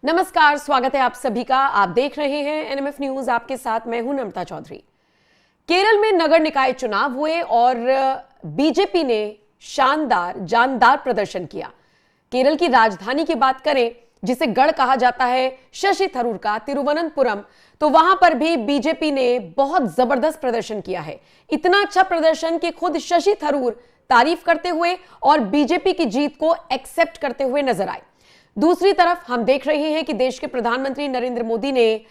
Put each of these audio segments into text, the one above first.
नमस्कार, स्वागत है आप सभी का। आप देख रहे हैं एनएमएफ न्यूज। आपके साथ मैं हूं नम्रता चौधरी। केरल में नगर निकाय चुनाव हुए और बीजेपी ने शानदार जानदार प्रदर्शन किया। केरल की राजधानी की बात करें, जिसे गढ़ कहा जाता है शशि थरूर का, तिरुवनंतपुरम, तो वहां पर भी बीजेपी ने बहुत जबरदस्त प्रदर्शन किया है। इतना अच्छा प्रदर्शन कि खुद शशि थरूर तारीफ करते हुए और बीजेपी की जीत को एक्सेप्ट करते हुए नजर आए। दूसरी तरफ हम देख रहे हैं कि देश के प्रधानमंत्री नरेंद्र मोदी ने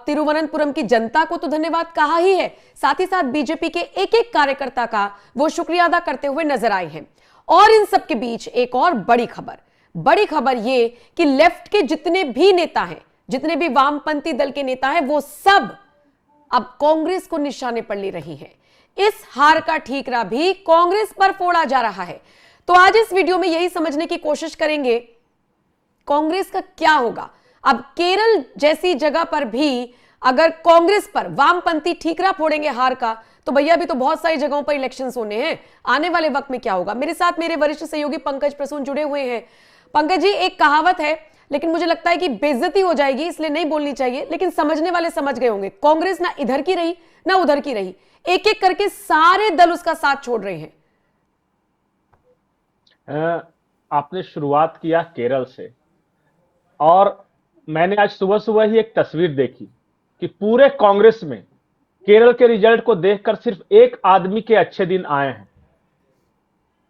तिरुवनंतपुरम की जनता को तो धन्यवाद कहा ही है, साथ ही साथ बीजेपी के एक एक कार्यकर्ता का वो शुक्रिया अदा करते हुए नजर आए हैं। और इन सब के बीच एक और बड़ी खबर ये कि लेफ्ट के जितने भी नेता हैं, जितने भी वामपंथी दल के नेता हैं, वो सब अब कांग्रेस को निशाने पर ले रही हैं। इस हार का ठीकरा भी कांग्रेस पर फोड़ा जा रहा है। तो आज इस वीडियो में यही समझने की कोशिश करेंगे कांग्रेस का क्या होगा। अब केरल जैसी जगह पर भी अगर कांग्रेस पर वामपंथी ठीकरा फोड़ेंगे हार का, तो भैया भी तो बहुत सारी जगहों पर इलेक्शंस होने हैं। आने वाले वक्त में क्या होगा। मेरे साथ मेरे वरिष्ठ सहयोगी पंकज प्रसून जुड़े हुए हैं। पंकज जी, एक कहावत है, लेकिन मुझे लगता है कि बेइज्जती हो जाएगी, इसलिए नहीं बोलनी चाहिए, लेकिन समझने वाले समझ गए होंगे। कांग्रेस ना इधर की रही ना उधर की रही, एक एक करके सारे दल उसका साथ छोड़ रहे हैं। आपने शुरुआत किया केरल से, और मैंने आज सुबह सुबह ही एक तस्वीर देखी कि पूरे कांग्रेस में केरल के रिजल्ट को देखकर सिर्फ एक आदमी के अच्छे दिन आए हैं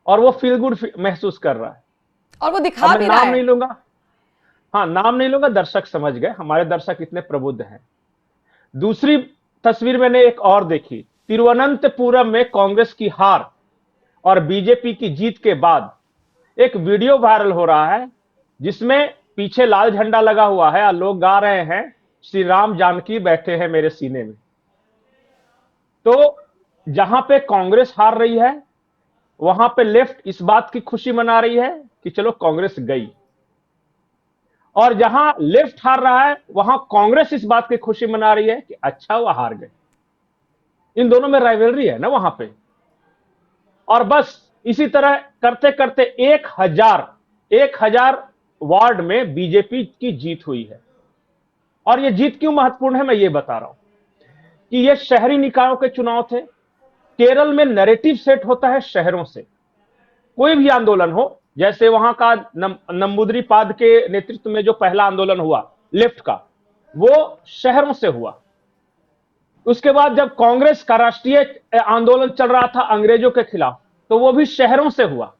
और वो फील गुड महसूस कर रहा है। और वो दिखा भी रहा नाम है। नहीं लूंगा, हाँ नाम नहीं लूंगा, दर्शक समझ गए, हमारे दर्शक इतने प्रबुद्ध हैं। दूसरी तस्वीर मैंने एक और देखी, तिरुवनंतपुरम में कांग्रेस की हार और बीजेपी की जीत के बाद एक वीडियो वायरल हो रहा है जिसमें पीछे लाल झंडा लगा हुआ है और लोग गा रहे हैं, श्री राम जानकी बैठे हैं मेरे सीने में। तो जहां पे कांग्रेस हार रही है, वहां पे लेफ्ट इस बात की खुशी मना रही है कि चलो कांग्रेस गई, और जहां लेफ्ट हार रहा है वहां कांग्रेस इस बात की खुशी मना रही है कि अच्छा वो हार गए। इन दोनों में राइवलरी है ना वहां पे। और बस इसी तरह करते करते 1000 वार्ड में बीजेपी की जीत हुई है। और यह जीत क्यों महत्वपूर्ण है, मैं ये बता रहा हूं कि ये शहरी निकायों के चुनाव थे। केरल में नैरेटिव सेट होता है शहरों से। कोई भी आंदोलन हो, जैसे वहां का नंबूदरीपाद के नेतृत्व में जो पहला आंदोलन हुआ लेफ्ट का, वो शहरों से हुआ। उसके बाद जब कांग्रेस का राष्ट्रीय आंदोलन चल रहा था अंग्रेजों के खिलाफ, तो वो भी शहरों से हुआ।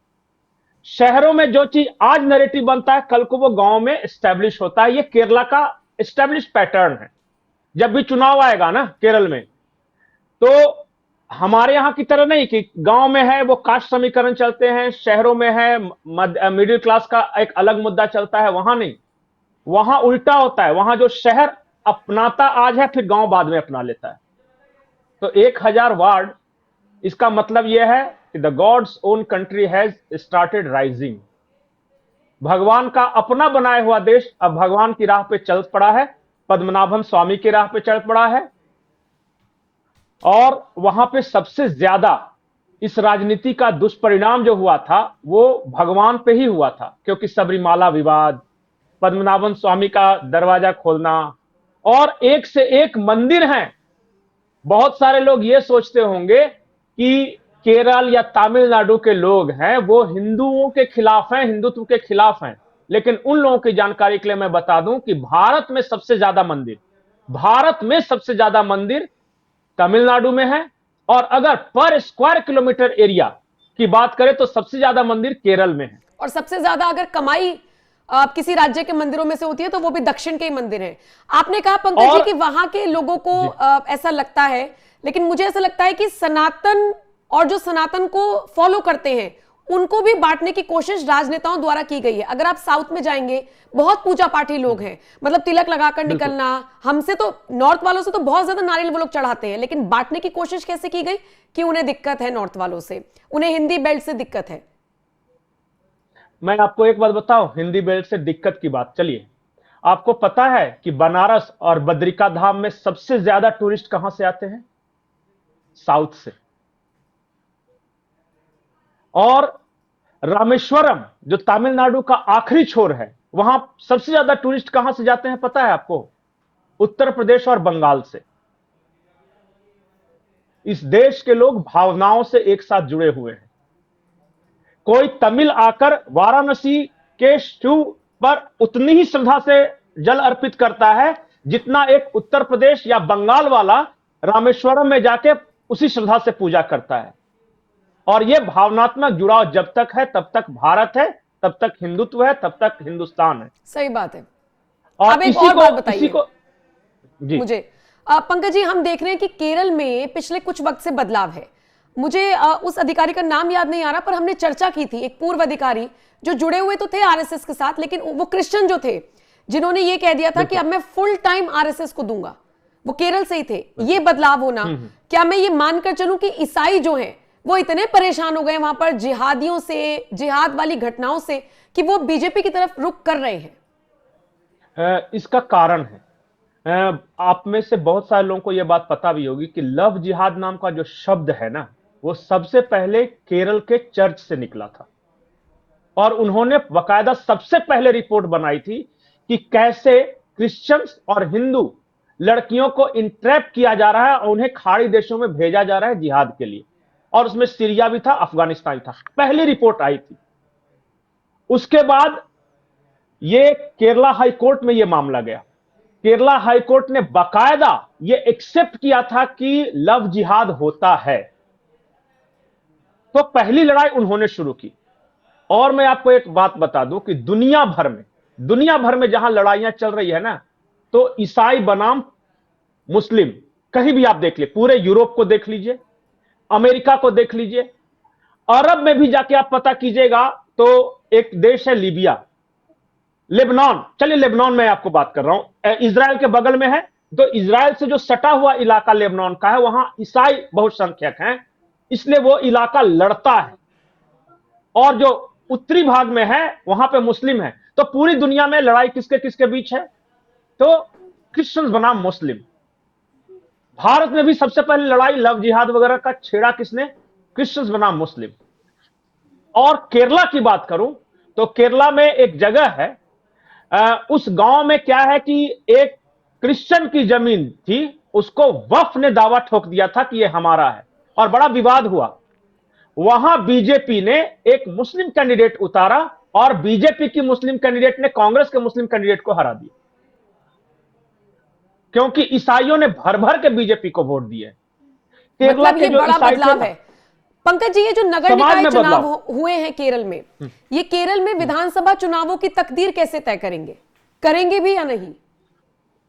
शहरों में जो चीज आज नैरेटिव बनता है, कल को वो गांव में एस्टेब्लिश होता है। ये केरला का एस्टेब्लिश पैटर्न है। जब भी चुनाव आएगा ना केरल में, तो हमारे यहां की तरह नहीं कि गांव में है वो कास्ट समीकरण चलते हैं, शहरों में है मिडिल क्लास का एक अलग मुद्दा चलता है, वहां नहीं। वहां उल्टा होता है, वहां जो शहर अपनाता आज है, फिर गांव बाद में अपना लेता है। तो 1000 वार्ड, इसका मतलब यह है कि the gods own country has started rising. भगवान का अपना बनाया हुआ देश अब भगवान की राह पे चल पड़ा है, पद्मनाभन स्वामी की राह पे चल पड़ा है। और वहां पे सबसे ज्यादा इस राजनीति का दुष्परिणाम जो हुआ था वो भगवान पे ही हुआ था, क्योंकि सबरीमाला विवाद, पद्मनाभन स्वामी का दरवाजा खोलना, और एक से एक मंदिर हैं। बहुत सारे लोग ये सोचते होंगे कि केरल या तमिलनाडु के लोग हैं वो हिंदुओं के खिलाफ हैं, हिंदुत्व के खिलाफ हैं। लेकिन उन लोगों की जानकारी के लिए मैं बता दूं कि भारत में सबसे ज्यादा मंदिर तमिलनाडु में है। और अगर पर स्क्वायर किलोमीटर एरिया की बात करें तो सबसे ज्यादा मंदिर केरल में है। और सबसे ज्यादा अगर कमाई किसी राज्य के मंदिरों में से होती है तो वो भी दक्षिण के ही मंदिर हैं। आपने कहा पंकज जी कि वहां के लोगों को ऐसा लगता है, लेकिन मुझे ऐसा लगता है कि सनातन और जो सनातन को फॉलो करते हैं उनको भी बांटने की कोशिश राजनेताओं द्वारा की गई है। अगर आप साउथ में जाएंगे, बहुत पूजा पाठी लोग हैं, मतलब तिलक लगाकर निकलना। हमसे तो, नॉर्थ वालों से तो बहुत ज्यादा नारियल वो लोग चढ़ाते हैं, लेकिन बांटने की कोशिश कैसे की गई कि उन्हें दिक्कत है, नॉर्थ वालों से, उन्हें हिंदी बेल्ट से दिक्कत है। मैं आपको एक बात बताऊं, हिंदी बेल्ट से दिक्कत की बात, चलिए आपको पता है कि बनारस और बद्रिका धाम में सबसे ज्यादा टूरिस्ट कहां से आते हैं? साउथ से। और रामेश्वरम जो तमिलनाडु का आखिरी छोर है, वहां सबसे ज्यादा टूरिस्ट कहां से जाते हैं पता है आपको? उत्तर प्रदेश और बंगाल से। इस देश के लोग भावनाओं से एक साथ जुड़े हुए हैं। कोई तमिल आकर वाराणसी के शिव पर उतनी ही श्रद्धा से जल अर्पित करता है जितना एक उत्तर प्रदेश या बंगाल वाला रामेश्वरम में जाके उसी श्रद्धा से पूजा करता है। और यह भावनात्मक जुड़ाव जब तक है तब तक भारत है, तब तक हिंदुत्व है, तब तक हिंदुस्तान है। सही बात है। और अब एक और बात बताइए जी मुझे। पंकज जी, हम देख रहे हैं कि केरल में पिछले कुछ वक्त से बदलाव है। मुझे उस अधिकारी का नाम याद नहीं आ रहा, पर हमने चर्चा की थी, एक पूर्व अधिकारी जो जुड़े हुए तो थे आरएसएस के साथ, लेकिन वो क्रिश्चियन जो थे, जिन्होंने ये कह दिया था कि अब मैं फुल टाइम आरएसएस को दूंगा। वो केरल से ही थे। ये बदलाव होना, क्या मैं ये मानकर चलूं कि ईसाई जो हैं वो इतने परेशान हो गए वहां पर जिहादियों से, जिहाद वाली घटनाओं से, कि वो बीजेपी की तरफ रुख कर रहे हैं? इसका कारण है, आप में से बहुत सारे लोगों को यह बात पता भी होगी कि लव जिहाद नाम का जो शब्द है ना, वो सबसे पहले केरल के चर्च से निकला था। और उन्होंने बकायदा सबसे पहले रिपोर्ट बनाई थी कि कैसे क्रिश्चियंस और हिंदू लड़कियों को इंट्रैप किया जा रहा है और उन्हें खाड़ी देशों में भेजा जा रहा है जिहाद के लिए। और उसमें सीरिया भी था, अफगानिस्तान था। पहली रिपोर्ट आई थी। उसके बाद ये केरला हाई कोर्ट में यह मामला गया। केरला हाई कोर्ट ने बकायदा यह एक्सेप्ट किया था कि लव जिहाद होता है। तो पहली लड़ाई उन्होंने शुरू की। और मैं आपको एक बात बता दूं कि दुनिया भर में जहां लड़ाइयां चल रही है ना, तो ईसाई बनाम मुस्लिम, कहीं भी आप देख लीजिए, पूरे यूरोप को देख लीजिए, अमेरिका को देख लीजिए, अरब में भी जाके आप पता कीजिएगा तो एक देश है लीबिया, लेबनान। चलिए लेबनान में आपको बात कर रहा हूं, इजराइल के बगल में है, तो इजराइल से जो सटा हुआ इलाका लेबनान का है, वहां ईसाई बहुसंख्यक हैं, इसलिए वो इलाका लड़ता है। और जो उत्तरी भाग में है वहां पे मुस्लिम है। तो पूरी दुनिया में लड़ाई किसके किसके बीच है? तो क्रिश्चियंस बनाम मुस्लिम। भारत में भी सबसे पहले लड़ाई लव जिहाद वगैरह का छेड़ा किसने? क्रिश्चियंस बनाम मुस्लिम। और केरला की बात करूं तो केरला में एक जगह है, उस गांव में क्या है कि एक क्रिश्चियन की जमीन थी, उसको वक्फ ने दावा ठोक दिया था कि यह हमारा है, और बड़ा विवाद हुआ। वहां बीजेपी ने एक मुस्लिम कैंडिडेट उतारा और बीजेपी की मुस्लिम कैंडिडेट ने कांग्रेस के मुस्लिम कैंडिडेट को हरा दिया, क्योंकि ईसाइयों ने भर भर के बीजेपी को वोट दिए। केरला मतलब के जो बड़ा बदलाव है। पंकज जी, ये जो नगर निकाय चुनाव हुए हैं केरल में, ये केरल में विधानसभा चुनावों की तकदीर कैसे तय करेंगे भी या नहीं?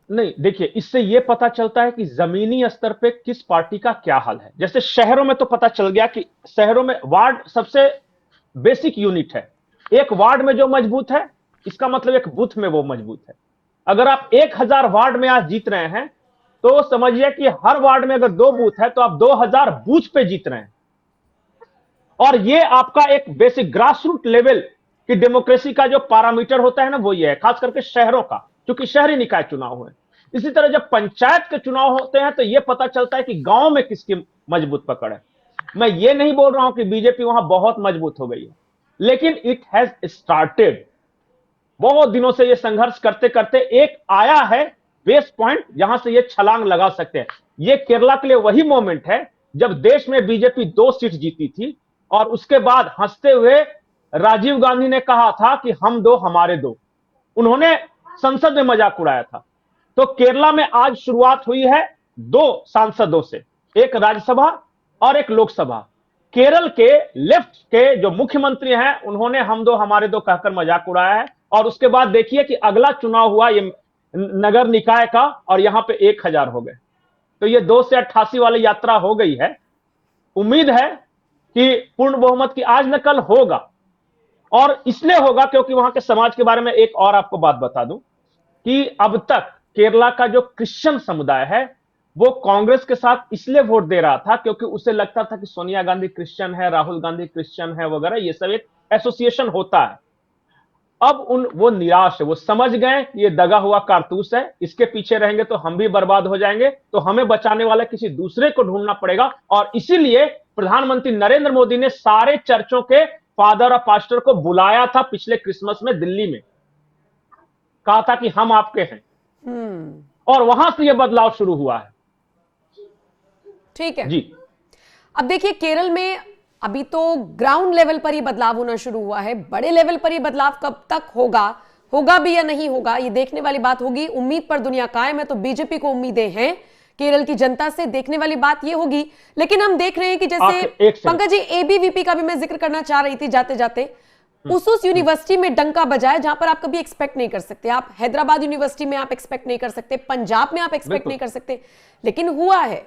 नहीं, देखिए, इससे यह पता चलता है कि जमीनी स्तर पे किस पार्टी का क्या हाल है। जैसे शहरों में तो पता चल गया कि शहरों में वार्ड सबसे बेसिक यूनिट है। एक वार्ड में जो मजबूत है, इसका मतलब एक बूथ में वो मजबूत है। अगर आप 1000 वार्ड में आज जीत रहे हैं तो समझिए कि हर वार्ड में अगर 2 बूथ है तो आप 2000 बूथ पे जीत रहे हैं। और ये आपका एक बेसिक ग्रासरूट लेवल की डेमोक्रेसी का जो पैरामीटर होता है ना, वो ये है, खास करके शहरों का, क्योंकि शहरी निकाय चुनाव हुए। इसी तरह जब पंचायत के चुनाव होते हैं तो यह पता चलता है कि गांव में किसकी मजबूत पकड़ है। मैं ये नहीं बोल रहा हूं कि बीजेपी वहां बहुत मजबूत हो गई है, लेकिन इट हैज स्टार्टेड। बहुत दिनों से यह संघर्ष करते करते एक आया है बेस पॉइंट, जहां से यह छलांग लगा सकते हैं। यह केरला के लिए वही मोमेंट है जब देश में बीजेपी 2 सीट जीती थी, और उसके बाद हंसते हुए राजीव गांधी ने कहा था कि हम 2 हमारे 2। उन्होंने संसद में मजाक उड़ाया था। तो केरला में आज शुरुआत हुई है 2 सांसदों से, एक राज्यसभा और एक लोकसभा। केरल के लेफ्ट के जो मुख्यमंत्री हैं, उन्होंने हम 2 हमारे 2 कहकर मजाक उड़ाया है। और उसके बाद देखिए कि अगला चुनाव हुआ ये नगर निकाय का, और यहां पे 1000 हो गए। तो ये 2 से 88 वाली यात्रा हो गई है। उम्मीद है कि पूर्ण बहुमत की आज न कल होगा, और इसलिए होगा क्योंकि वहां के समाज के बारे में एक और आपको बात बता दूं कि अब तक केरला का जो क्रिश्चियन समुदाय है वो कांग्रेस के साथ इसलिए वोट दे रहा था क्योंकि उसे लगता था कि सोनिया गांधी क्रिश्चियन है, राहुल गांधी क्रिश्चियन है वगैरह, ये सब एक एसोसिएशन होता है। अब वो निराश है, वो समझ गए ये दगा हुआ कारतूस है, इसके पीछे रहेंगे तो हम भी बर्बाद हो जाएंगे, तो हमें बचाने वाला किसी दूसरे को ढूंढना पड़ेगा। और इसीलिए प्रधानमंत्री नरेंद्र मोदी ने सारे चर्चों के फादर और पास्टर को बुलाया था पिछले क्रिसमस में दिल्ली में, कहा था कि हम आपके हैं, और वहां से यह बदलाव शुरू हुआ है। ठीक है जी। अब देखिए केरल में अभी तो ग्राउंड लेवल पर ही बदलाव होना शुरू हुआ है, बड़े लेवल पर ये बदलाव कब तक होगा भी या नहीं होगा, ये देखने वाली बात होगी। उम्मीद पर दुनिया कायम है, तो बीजेपी को उम्मीदें हैं केरल की जनता से, देखने वाली बात ये होगी। लेकिन हम देख रहे हैं कि जैसे पंकज जी, एबीवीपी का भी मैं जिक्र करना चाह रही थी जाते जाते, उस यूनिवर्सिटी में डंका बजाए जहां पर आप कभी एक्सपेक्ट नहीं कर सकते। आप हैदराबाद यूनिवर्सिटी में आप एक्सपेक्ट नहीं कर सकते, पंजाब में आप एक्सपेक्ट नहीं कर सकते, लेकिन हुआ है।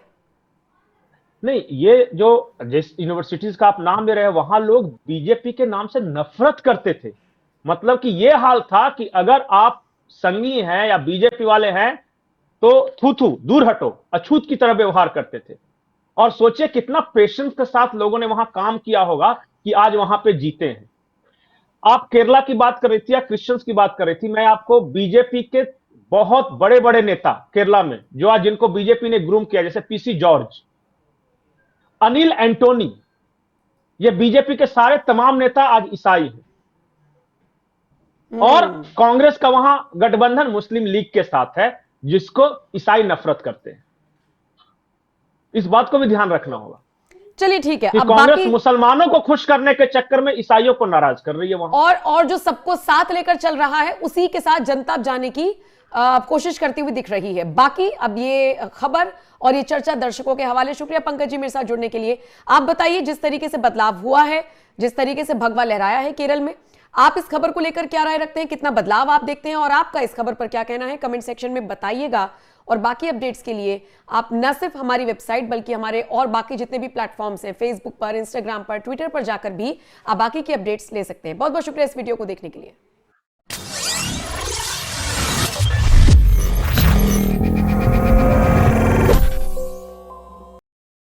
नहीं, ये जो जिस यूनिवर्सिटीज का आप नाम ले रहे हैं, वहां लोग बीजेपी के नाम से नफरत करते थे। मतलब कि ये हाल था कि अगर आप संघी हैं या बीजेपी वाले हैं तो थू थू, दूर हटो, अछूत की तरह व्यवहार करते थे। और सोचिए कितना पेशेंस के साथ लोगों ने वहां काम किया होगा कि आज वहां पे जीते हैं। आप केरला की बात कर रही थी या क्रिश्चियंस की बात कर रही थी, मैं आपको बीजेपी के बहुत बड़े बड़े नेता केरला में जो आज जिनको बीजेपी ने ग्रूम किया, जैसे पीसी जॉर्ज, अनिल एंटोनी, ये बीजेपी के सारे तमाम नेता आज ईसाई हैं। और कांग्रेस का वहां गठबंधन मुस्लिम लीग के साथ है, जिसको ईसाई नफरत करते हैं। इस बात को भी ध्यान रखना होगा। चलिए ठीक है, अब कांग्रेस मुसलमानों को खुश करने के चक्कर में ईसाइयों को नाराज कर रही है वहां, और जो सबको साथ लेकर चल रहा है उसी के साथ जनता जाने की कोशिश करती हुई दिख रही है। बाकी अब ये खबर और ये चर्चा दर्शकों के हवाले। शुक्रिया पंकज जी मेरे साथ जुड़ने के लिए। आप बताइए, जिस तरीके से बदलाव हुआ है, जिस तरीके से भगवा लहराया है केरल में, आप इस खबर को लेकर क्या राय रखते हैं, कितना बदलाव आप देखते हैं और आपका इस खबर पर क्या कहना है, कमेंट सेक्शन में बताइएगा। और बाकी अपडेट्स के लिए आप न सिर्फ हमारी वेबसाइट बल्कि हमारे और बाकी जितने भी प्लेटफॉर्म्स हैं, फेसबुक पर, इंस्टाग्राम पर, ट्विटर पर जाकर भी आप बाकी की अपडेट्स ले सकते हैं। बहुत बहुत शुक्रिया इस वीडियो को देखने के लिए।